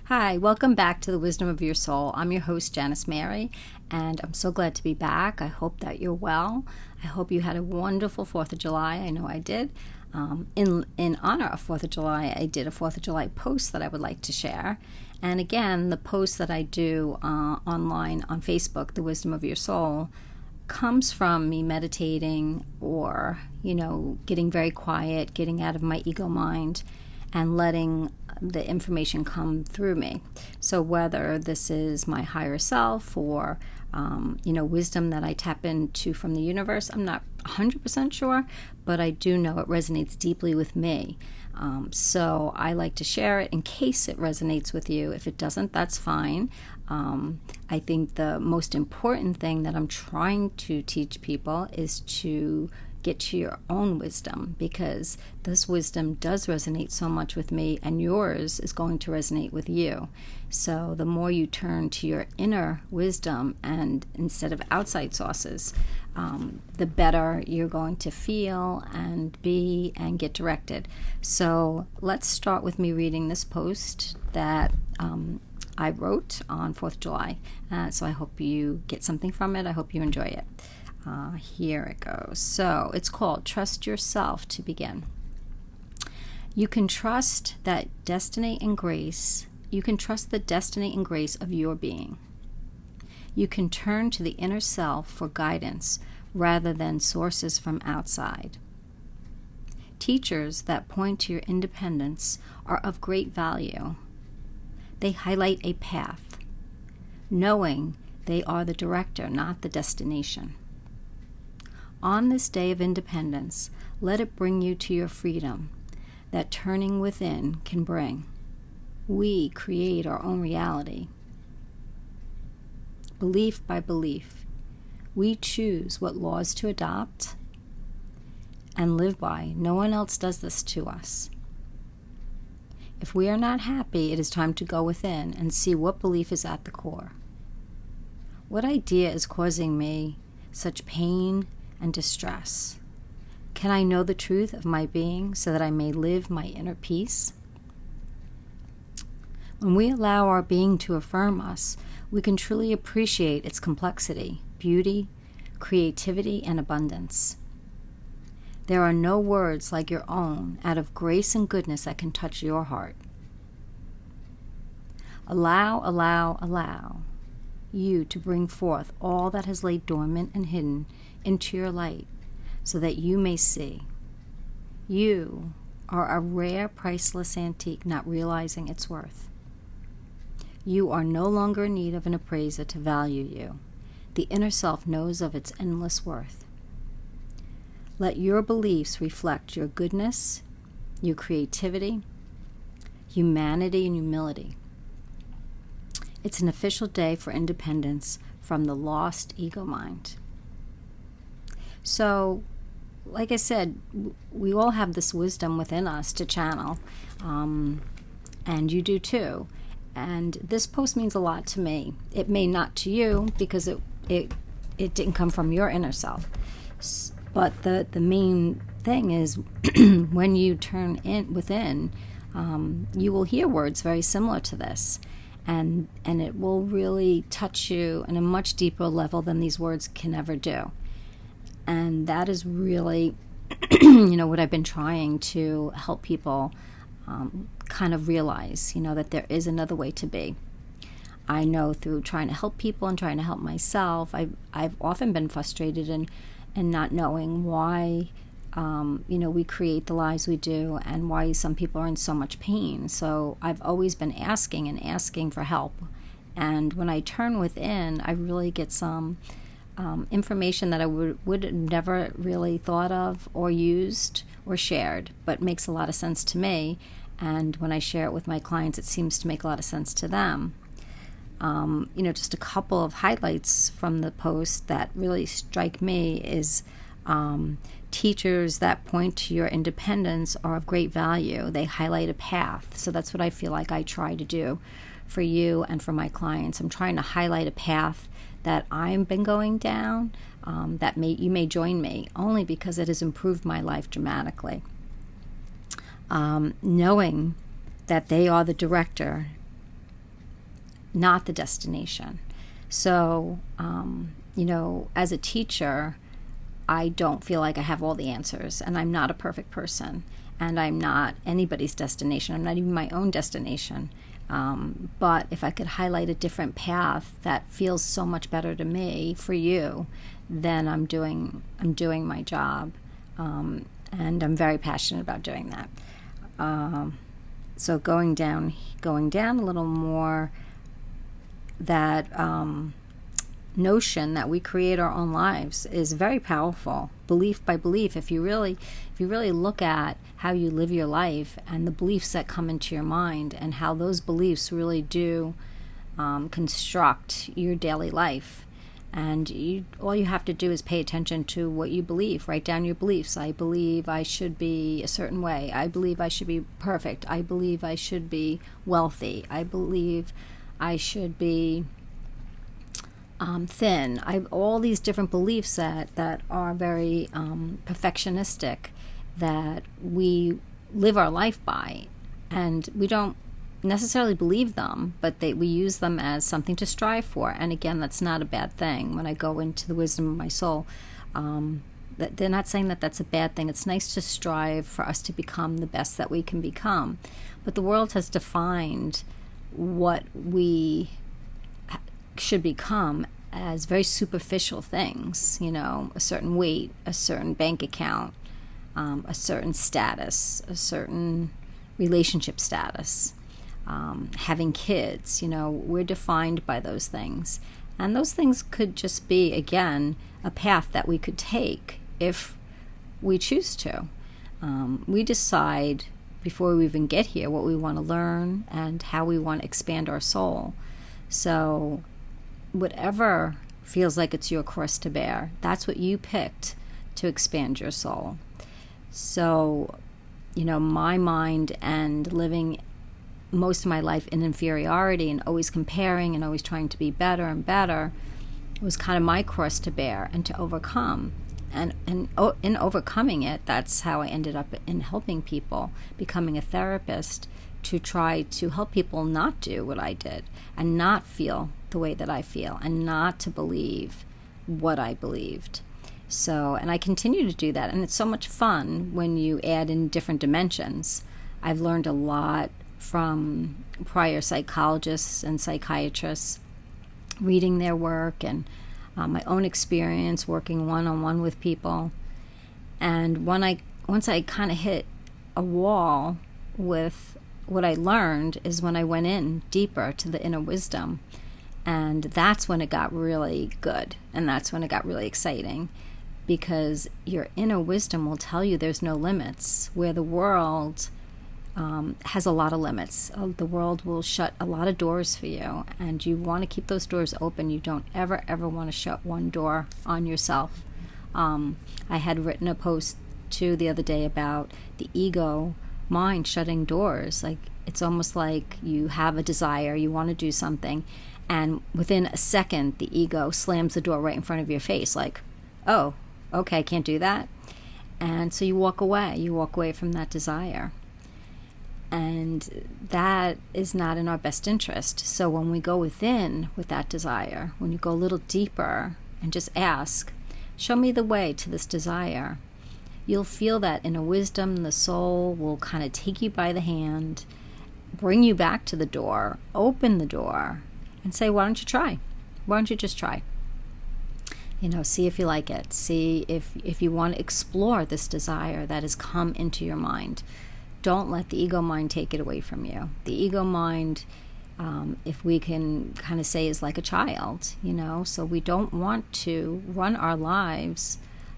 Hi, welcome back to the Wisdom of Your Soul. I'm your host, Janice Mary, and I'm so glad to be back. I hope that you're well. I hope you had a wonderful 4th of July. I know I did. In honor of 4th of July, I did a 4th of July post that I would like to share. And again, the post that I do online on Facebook, The Wisdom of Your Soul, comes from me meditating or, getting very quiet, getting out of my ego mind, and letting the information come through me. So whether this is my higher self or, wisdom that I tap into from the universe, I'm not 100% sure, but I do know it resonates deeply with me. So I like to share it in case it resonates with you. If it doesn't, that's fine. I think the most important thing that I'm trying to teach people is to get to your own wisdom, because this wisdom does resonate so much with me, and yours is going to resonate with you. So the more you turn to your inner wisdom and instead of outside sources, the better you're going to feel and be and get directed. So let's start with me reading this post that I wrote on 4th of July. So I hope you get something from it. I hope you enjoy it. Here it goes. So it's called Trust Yourself to Begin. You can trust that destiny and grace. You can trust the destiny and grace of your being. You can turn to the inner self for guidance rather than sources from outside. Teachers that point to your independence are of great value. They highlight a path, knowing they are the director, not the destination. On this day of independence, let it bring you to your freedom that turning within can bring. We create our own reality. Belief by belief, we choose what laws to adopt and live by. No one else does this to us. If we are not happy, it is time to go within and see what belief is at the core. What idea is causing me such pain and distress? Can I know the truth of my being so that I may live my inner peace? When we allow our being to affirm us, we can truly appreciate its complexity, beauty, creativity, and abundance. There are no words like your own out of grace and goodness that can touch your heart. Allow you to bring forth all that has laid dormant and hidden into your light so that you may see. You are a rare, priceless antique, not realizing its worth. You are no longer in need of an appraiser to value you. The inner self knows of its endless worth. Let your beliefs reflect your goodness, your creativity, humanity, and humility. It's an official day for independence from the lost ego mind. So, like I said, we all have this wisdom within us to channel, and you do too. And this post means a lot to me. It may not to you because it didn't come from your inner self. But the main thing is when you turn in within, you will hear words very similar to this. And it will really touch you on a much deeper level than these words can ever do. And that is really, what I've been trying to help people kind of realize, that there is another way to be. I know through trying to help people and trying to help myself, I've often been frustrated and not knowing why, we create the lives we do and why some people are in so much pain. So I've always been asking for help. And when I turn within, I really get some information that I would never really thought of or used or shared, but makes a lot of sense to me. And when I share it with my clients, it seems to make a lot of sense to them. Just a couple of highlights from the post that really strike me is teachers that point to your independence are of great value. They highlight a path. So that's what I feel like I try to do for you and for my clients. I'm trying to highlight a path that I've been going down that you may join me, only because it has improved my life dramatically. Knowing that they are the director not the destination. So, as a teacher, I don't feel like I have all the answers, and I'm not a perfect person, and I'm not anybody's destination. I'm not even my own destination. But if I could highlight a different path that feels so much better to me for you, then I'm doing my job, and I'm very passionate about doing that. So going down a little more, that notion that we create our own lives is very powerful. Belief by belief, if you really look at how you live your life and the beliefs that come into your mind and how those beliefs really do construct your daily life. And all you have to do is pay attention to what you believe. Write down your beliefs. I believe I should be a certain way. I believe I should be perfect. I believe I should be wealthy. I believe I should be thin. All these different beliefs that are very perfectionistic, that we live our life by, and we don't necessarily believe them, but we use them as something to strive for. And again, that's not a bad thing. When I go into the wisdom of my soul, that they're not saying that that's a bad thing. It's nice to strive for us to become the best that we can become. But the world has defined what we should become as very superficial things, a certain weight, a certain bank account, a certain status, a certain relationship status, having kids. We're defined by those things. And those things could just be, again, a path that we could take if we choose to. We decide before we even get here what we want to learn and how we want to expand our soul. So whatever feels like it's your cross to bear, that's what you picked to expand your soul. So, my mind and living most of my life in inferiority and always comparing and always trying to be better and better was kind of my cross to bear and to overcome. And in overcoming it, that's how I ended up in helping people, becoming a therapist, to try to help people not do what I did and not feel the way that I feel and not to believe what I believed. So, and I continue to do that, and it's so much fun when you add in different dimensions. I've learned a lot from prior psychologists and psychiatrists, reading their work, and my own experience working one-on-one with people. And once I kind of hit a wall with what I learned is when I went in deeper to the inner wisdom. And that's when it got really good. And that's when it got really exciting, because your inner wisdom will tell you there's no limits, where the world has a lot of limits. The world will shut a lot of doors for you, and you want to keep those doors open. You don't ever want to shut one door on yourself. I had written a post too the other day about the ego mind shutting doors. Like, it's almost like you have a desire, you want to do something, and within a second the ego slams the door right in front of your face, like, oh, okay, I can't do that. And so you walk away from that desire. And that is not in our best interest. So when we go within with that desire, when you go a little deeper and just ask, show me the way to this desire, you'll feel that inner wisdom, the soul will kind of take you by the hand, bring you back to the door, open the door, and say, why don't you try? Why don't you just try? See if you like it. See if you want to explore this desire that has come into your mind. Don't let the ego mind take it away from you. The ego mind, if we can kind of say, is like a child, so we don't want to run our lives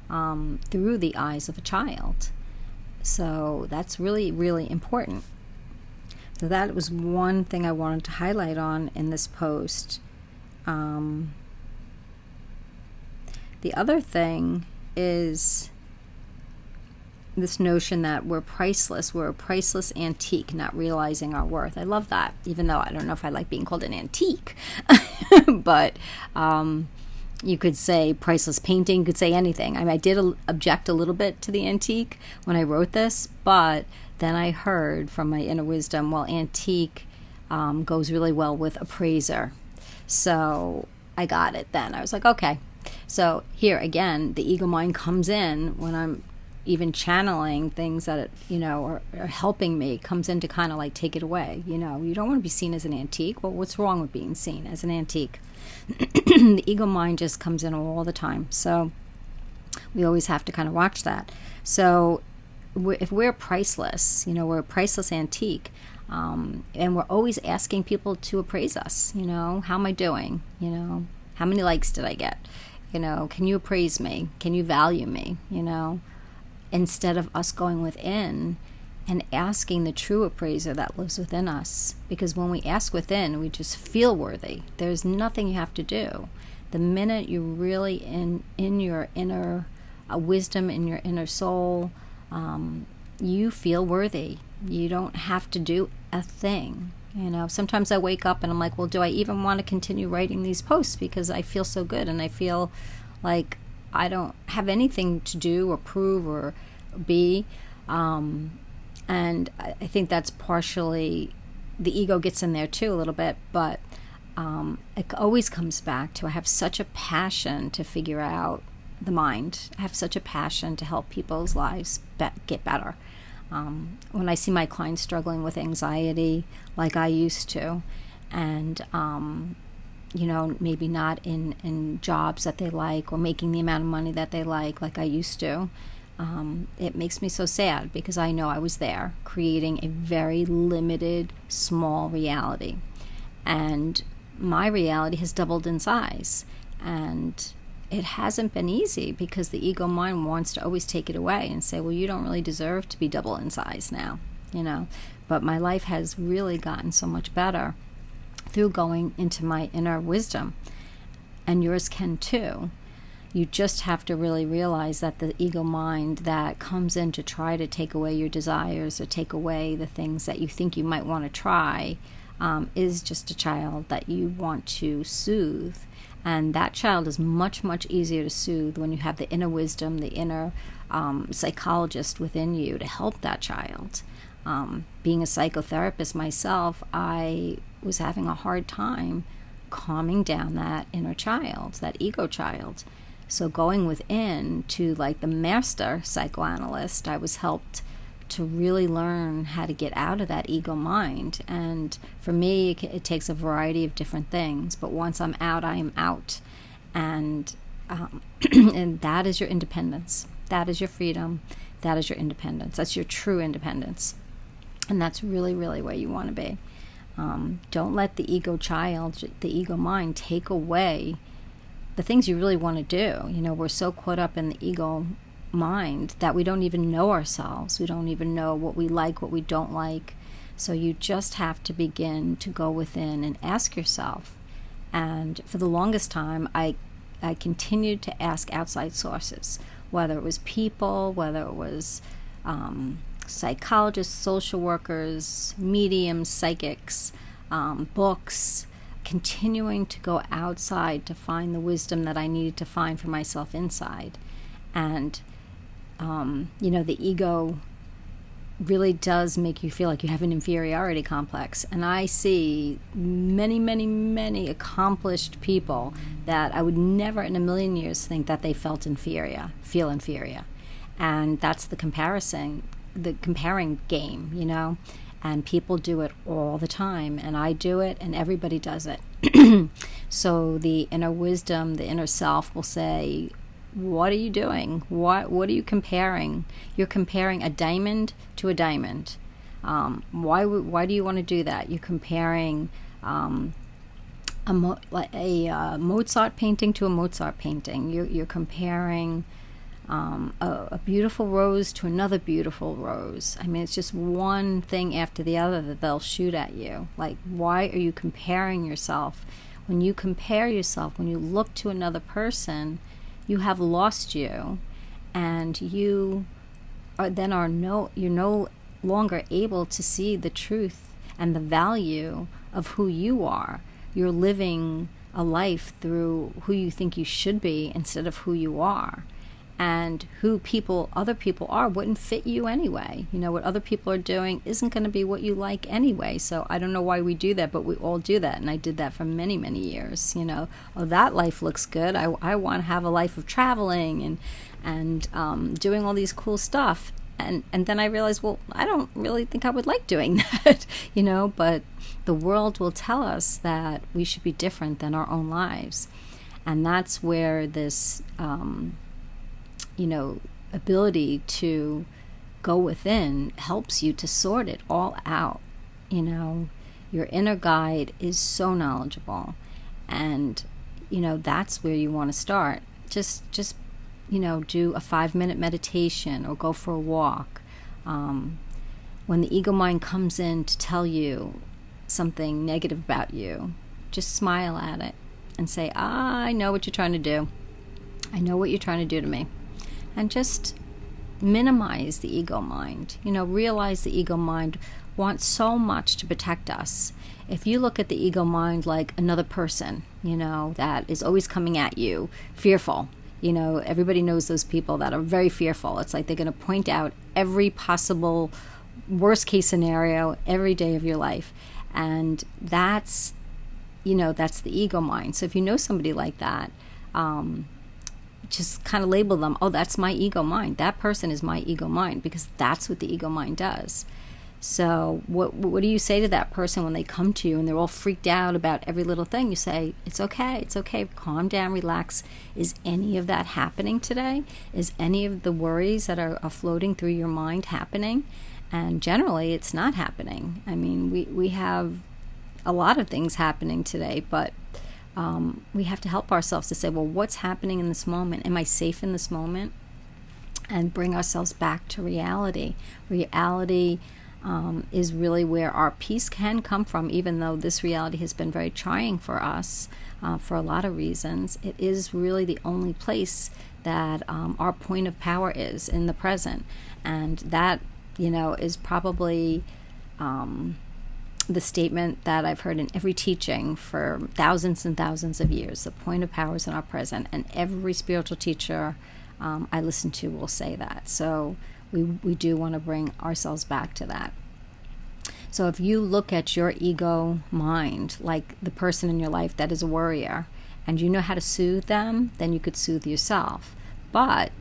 through the eyes of a child. So that's really, really important. So that was one thing I wanted to highlight on in this post. The other thing is this notion that we're priceless. We're a priceless antique, not realizing our worth. I love that, even though I don't know if I like being called an antique. But you could say priceless painting, you could say anything. I did object a little bit to the antique when I wrote this, but then I heard from my inner wisdom, well, antique goes really well with appraiser. So I got it then. I was like, okay. So here again, the ego mind comes in when I'm even channeling things that, are helping me, comes in to kind of like take it away. You don't want to be seen as an antique. Well, what's wrong with being seen as an antique? The ego mind just comes in all the time. So we always have to kind of watch that. So if we're priceless, we're a priceless antique, and we're always asking people to appraise us, how am I doing? How many likes did I get? Can you appraise me? Can you value me? Instead of us going within and asking the true appraiser that lives within us. Because when we ask within, we just feel worthy. There's nothing you have to do. The minute you're really in your inner wisdom, in your inner soul, you feel worthy. You don't have to do a thing. Sometimes I wake up and I'm like, well, do I even want to continue writing these posts? Because I feel so good and I feel like I don't have anything to do or prove or be. And I think that's partially, the ego gets in there too a little bit, but it always comes back to I have such a passion to figure out the mind. I have such a passion to help people's lives get better. When I see my clients struggling with anxiety like I used to, and maybe not in jobs that they like or making the amount of money that they like I used to, it makes me so sad because I know I was there creating a very limited, small reality. And my reality has doubled in size. And it hasn't been easy because the ego mind wants to always take it away and say, well, you don't really deserve to be double in size now, But my life has really gotten so much better through going into my inner wisdom. And yours can too. You just have to really realize that the ego mind that comes in to try to take away your desires or take away the things that you think you might want to try is just a child that you want to soothe. And that child is much, much easier to soothe when you have the inner wisdom, the inner psychologist within you to help that child. Being a psychotherapist myself, I was having a hard time calming down that inner child, that ego child. So going within to like the master psychoanalyst, I was helped to really learn how to get out of that ego mind. And for me, it takes a variety of different things. But once I'm out, I am out. And and that is your independence. That is your freedom. That is your independence. That's your true independence. And that's really, really where you want to be. Don't let the ego child, the ego mind, take away the things you really want to do. We're so caught up in the ego mind that we don't even know ourselves. We don't even know what we like, what we don't like. So you just have to begin to go within and ask yourself. And for the longest time, I continued to ask outside sources, whether it was people, whether it was psychologists, social workers, mediums, psychics, books, continuing to go outside to find the wisdom that I needed to find for myself inside. And the ego really does make you feel like you have an inferiority complex. And I see many, many, many accomplished people that I would never in a million years think that they feel inferior. And that's the comparing game, And people do it all the time, and I do it, and everybody does it. So the inner wisdom, the inner self will say, what are you doing? What are you comparing? You're comparing a diamond to a diamond. Why do you want to do that? You're comparing a Mozart painting to a Mozart painting. You're comparing a beautiful rose to another beautiful rose. I mean, it's just one thing after the other that they'll shoot at you. Like, why are you comparing yourself? When you compare yourself, when you look to another person, you have lost you, and you're no longer able to see the truth and the value of who you are. You're living a life through who you think you should be instead of who you are. and who other people are wouldn't fit you anyway. What other people are doing isn't going to be what you like anyway. So I don't know why we do that, but we all do that. And I did that for many, many years. Oh, that life looks good. I want to have a life of traveling and doing all these cool stuff. And then I realized, well, I don't really think I would like doing that, but the world will tell us that we should be different than our own lives. And that's where this, ability to go within helps you to sort it all out. Your inner guide is so knowledgeable, and that's where you want to start. Just do a 5-minute meditation or go for a walk. When the ego mind comes in to tell you something negative about you, just smile at it and say, I know what you're trying to do. I know what you're trying to do to me. And just minimize the ego mind. Realize the ego mind wants so much to protect us. If you look at the ego mind like another person, that is always coming at you, fearful. Everybody knows those people that are very fearful. It's like they're going to point out every possible worst case scenario every day of your life. And that's the ego mind. So if you know somebody like that, just kind of label them, oh, that's my ego mind. That person is my ego mind, because that's what the ego mind does. So what do you say to that person when they come to you and they're all freaked out about every little thing? You say, it's okay, calm down, relax. Is any of that happening today? Is any of the worries that are floating through your mind happening? And generally, it's not happening. I mean, we have a lot of things happening today, but we have to help ourselves to say, well, what's happening in this moment? Am I safe in this moment? And bring ourselves back to reality. Reality is really where our peace can come from, even though this reality has been very trying for us for a lot of reasons. It is really the only place that our point of power is, in the present. And that, is probably the statement that I've heard in every teaching for thousands and thousands of years. The point of power is in our present, and every spiritual teacher I listen to will say that. So we do want to bring ourselves back to that. So if you look at your ego mind like the person in your life that is a worrier, and you know how to soothe them, then you could soothe yourself. But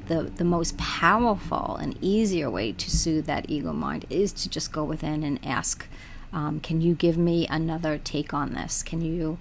the most powerful and easier way to soothe that ego mind is to just go within and ask, can you give me another take on this? Can you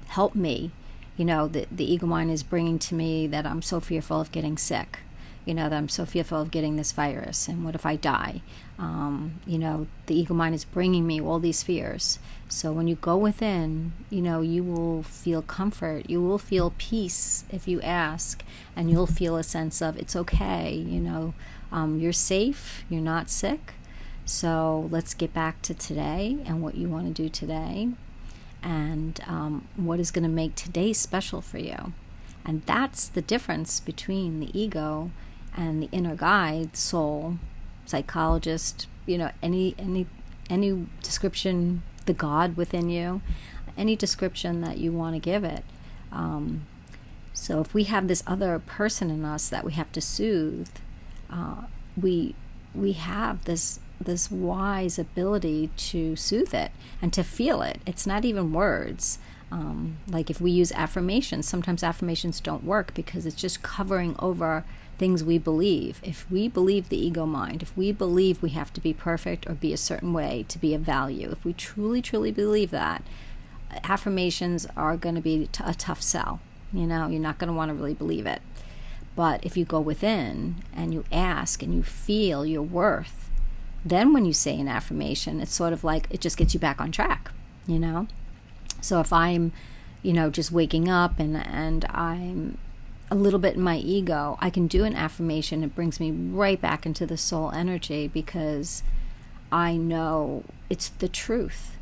help me? The ego mind is bringing to me that I'm so fearful of getting sick. That I'm so fearful of getting this virus, and what if I die? The ego mind is bringing me all these fears. So when you go within, you will feel comfort, you will feel peace if you ask, and you'll feel a sense of, it's okay, you're safe, you're not sick. So let's get back to today and what you want to do today, and what is going to make today special for you. And that's the difference between the ego and the inner guide, soul, psychologist, any description, the God within you, any description that you want to give it. So if we have this other person in us that we have to soothe, we have this wise ability to soothe it and to feel it. It's not even words. Like if we use affirmations, sometimes affirmations don't work because it's just covering over things we believe. If we believe the ego mind, if we believe we have to be perfect or be a certain way to be of value, if we truly, truly believe that, affirmations are going to be a tough sell. You're not going to want to really believe it. But if you go within and you ask and you feel your worth, then when you say an affirmation, it's sort of like it just gets you back on track, So if I'm, just waking up and I'm a little bit in my ego, I can do an affirmation. It brings me right back into the soul energy because I know it's the truth.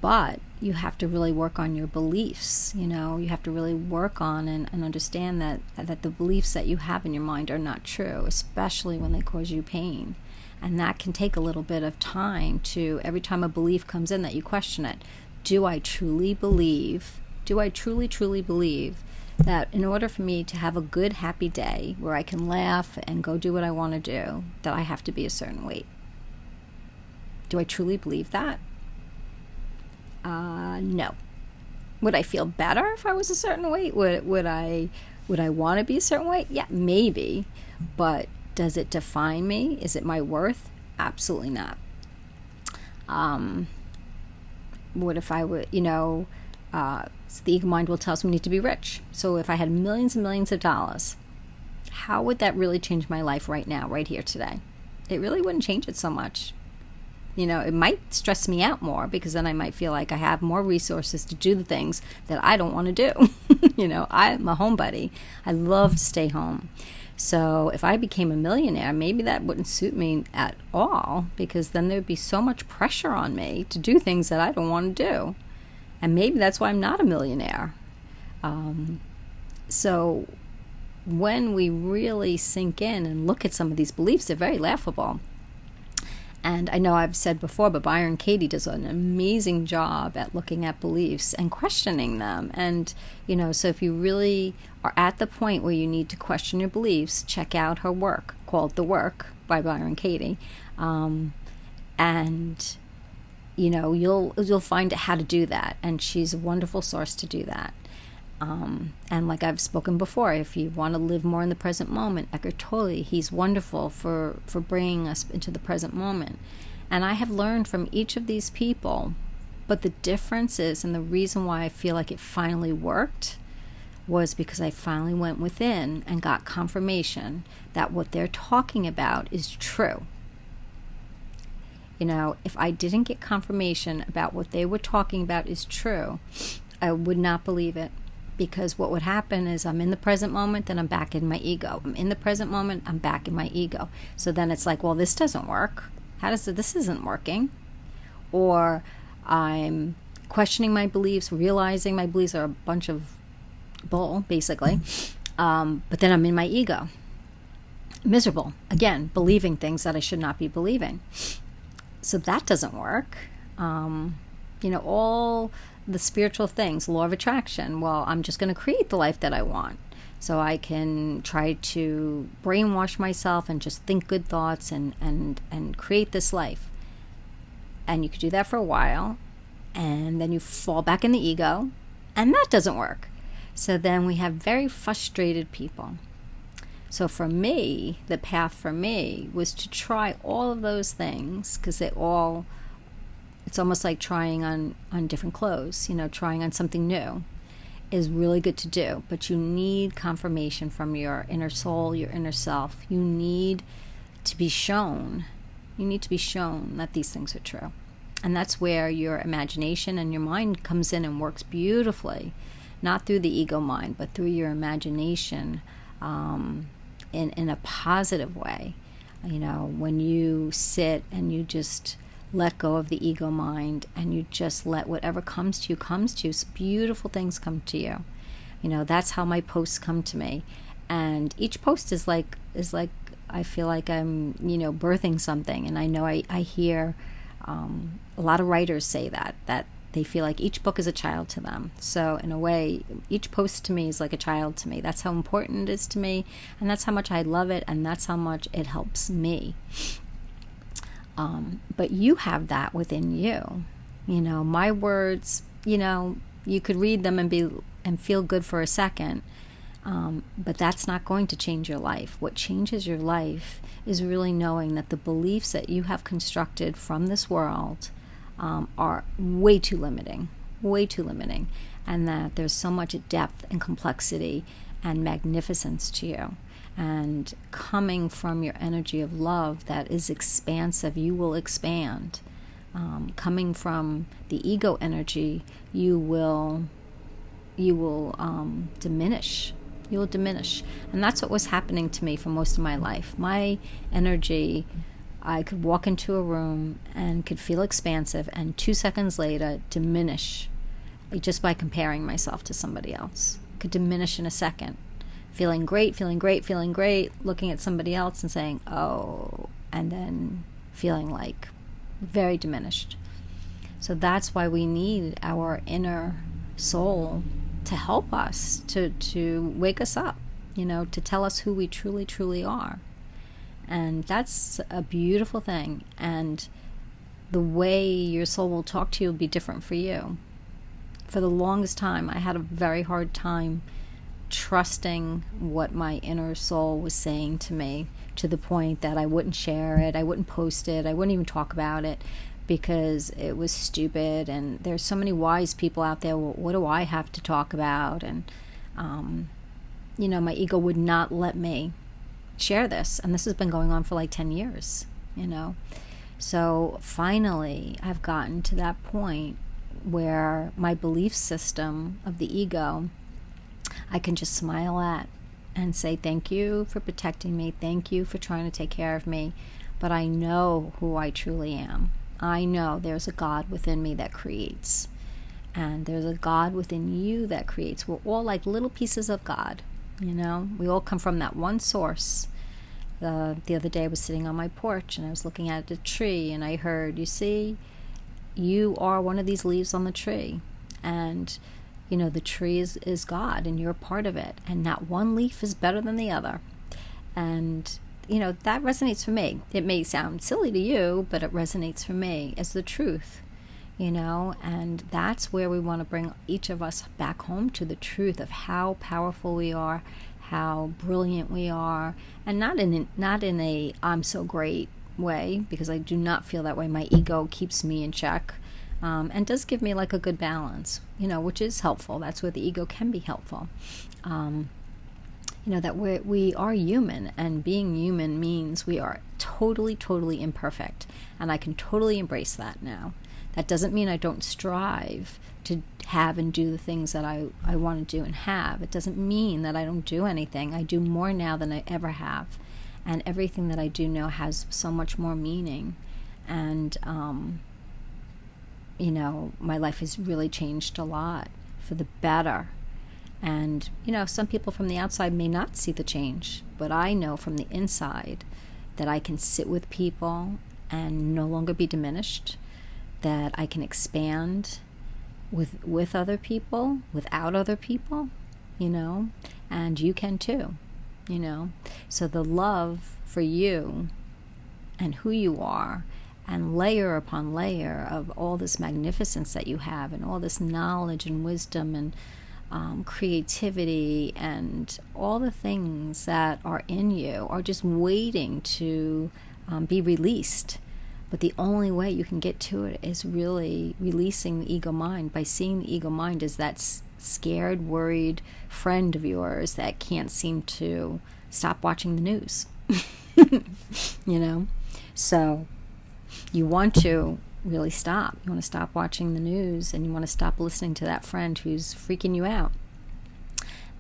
But you have to really work on your beliefs, you have to really work on and understand that the beliefs that you have in your mind are not true, especially when they cause you pain. And that can take a little bit of time to, every time a belief comes in, that you question it. Do I truly believe that in order for me to have a good, happy day where I can laugh and go do what I want to do, that I have to be a certain weight. Do I truly believe that? No. Would I feel better if I was a certain weight? Would I want to be a certain weight? Yeah, maybe. But does it define me? Is it my worth? Absolutely not. What if I would, the ego mind will tell us we need to be rich. So if I had millions and millions of dollars, how would that really change my life right now, right here today? It really wouldn't change it so much. It might stress me out more, because then I might feel like I have more resources to do the things that I don't want to do. I'm a homebody. I love to stay home. So if I became a millionaire, maybe that wouldn't suit me at all, because then there'd be so much pressure on me to do things that I don't want to do. And maybe that's why I'm not a millionaire. So when we really sink in and look at some of these beliefs, they're very laughable. And I know I've said before, but Byron Katie does an amazing job at looking at beliefs and questioning them. And, so if you really are at the point where you need to question your beliefs, check out her work called The Work by Byron Katie. You'll find how to do that. And she's a wonderful source to do that. And like I've spoken before, if you want to live more in the present moment, Eckhart Tolle, he's wonderful for bringing us into the present moment. And I have learned from each of these people, but the difference is, and the reason why I feel like it finally worked, was because I finally went within and got confirmation that what they're talking about is true. If I didn't get confirmation about what they were talking about is true, I would not believe it. Because what would happen is I'm in the present moment, then I'm back in my ego. I'm in the present moment, I'm back in my ego. So then it's like, well, this doesn't work. This isn't working. Or I'm questioning my beliefs, realizing my beliefs are a bunch of bull, basically. But then I'm in my ego. Miserable. Again, believing things that I should not be believing. So that doesn't work. All the spiritual things, law of attraction. Well, I'm just going to create the life that I want. So I can try to brainwash myself and just think good thoughts and create this life. And you could do that for a while, and then you fall back in the ego, and that doesn't work. So then we have very frustrated people. So for me, the path for me was to try all of those things, because it's almost like trying on different clothes, trying on something new is really good to do, but you need confirmation from your inner soul, your inner self. You need to be shown that these things are true. And that's where your imagination and your mind comes in and works beautifully, not through the ego mind, but through your imagination in a positive way. When you sit and you just let go of the ego mind and you just let whatever comes to you. So beautiful things come to you. That's how my posts come to me. And each post is like I feel like I'm, birthing something. And I know I hear a lot of writers say that they feel like each book is a child to them. So in a way, each post to me is like a child to me. That's how important it is to me. And that's how much I love it. And that's how much it helps me. But you have that within you. My words, you could read them and feel good for a second, but that's not going to change your life. What changes your life is really knowing that the beliefs that you have constructed from this world are way too limiting, and that there's so much depth and complexity and magnificence to you. And coming from your energy of love that is expansive, you will expand. Coming from the ego energy, you will diminish. You will diminish. And that's what was happening to me for most of my life. My energy, I could walk into a room and could feel expansive, and 2 seconds later diminish, just by comparing myself to somebody else. Could diminish in a second. Feeling great, looking at somebody else and saying, oh, and then feeling like very diminished. So that's why we need our inner soul to help us, to wake us up, to tell us who we truly, truly are. And that's a beautiful thing. And the way your soul will talk to you will be different for you. For the longest time, I had a very hard time trusting what my inner soul was saying to me, to the point that I wouldn't share it, I wouldn't post it, I wouldn't even talk about it, because it was stupid. And there's so many wise people out there. Well, what do I have to talk about? And my ego would not let me share this, and this has been going on for like 10 years. So finally I've gotten to that point where my belief system of the ego, I can just smile at and say, thank you for protecting me, thank you for trying to take care of me, but I know who I truly am. I know there's a God within me that creates, and there's a God within you that creates. We're all like little pieces of God. We all come from that one source. The other day I was sitting on my porch and I was looking at a tree, and I heard, you see, you are one of these leaves on the tree, and the tree is God, and you're a part of it, and not one leaf is better than the other. And that resonates for me. It may sound silly to you, but it resonates for me as the truth. And that's where we want to bring each of us back home to the truth of how powerful we are, how brilliant we are, and not in a I'm so great way, because I do not feel that way. My ego keeps me in check, and does give me like a good balance, which is helpful. That's where the ego can be helpful. That we are human, and being human means we are totally, totally imperfect, and I can totally embrace that now. That doesn't mean I don't strive to have and do the things that I want to do and have. It doesn't mean that I don't do anything. I do more now than I ever have, and everything that I do now has so much more meaning. And my life has really changed a lot for the better. And some people from the outside may not see the change, but I know from the inside that I can sit with people and no longer be diminished, that I can expand with other people, without other people, and you can too, So the love for you and who you are, and layer upon layer of all this magnificence that you have, and all this knowledge and wisdom and creativity, and all the things that are in you are just waiting to be released. But the only way you can get to it is really releasing the ego mind, by seeing the ego mind as that scared, worried friend of yours that can't seem to stop watching the news. So you want to really stop. You want to stop watching the news, and you want to stop listening to that friend who's freaking you out.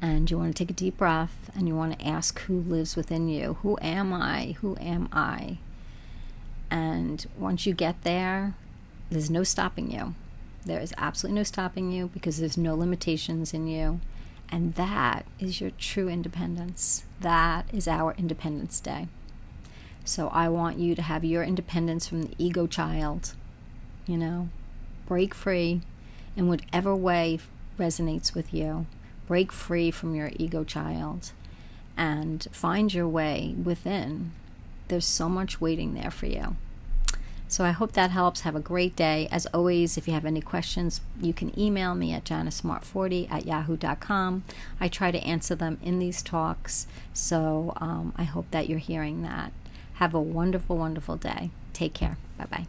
And you want to take a deep breath, and you want to ask who lives within you. Who am I? Who am I? And once you get there, there's no stopping you. There is absolutely no stopping you, because there's no limitations in you. And that is your true independence. That is our Independence Day. So I want you to have your independence from the ego child. Break free in whatever way resonates with you. Break free from your ego child and find your way within. There's so much waiting there for you. So I hope that helps. Have a great day. As always, if you have any questions, you can email me at janissmart40@yahoo.com. I try to answer them in these talks. So I hope that you're hearing that. Have a wonderful, wonderful day. Take care. Bye-bye.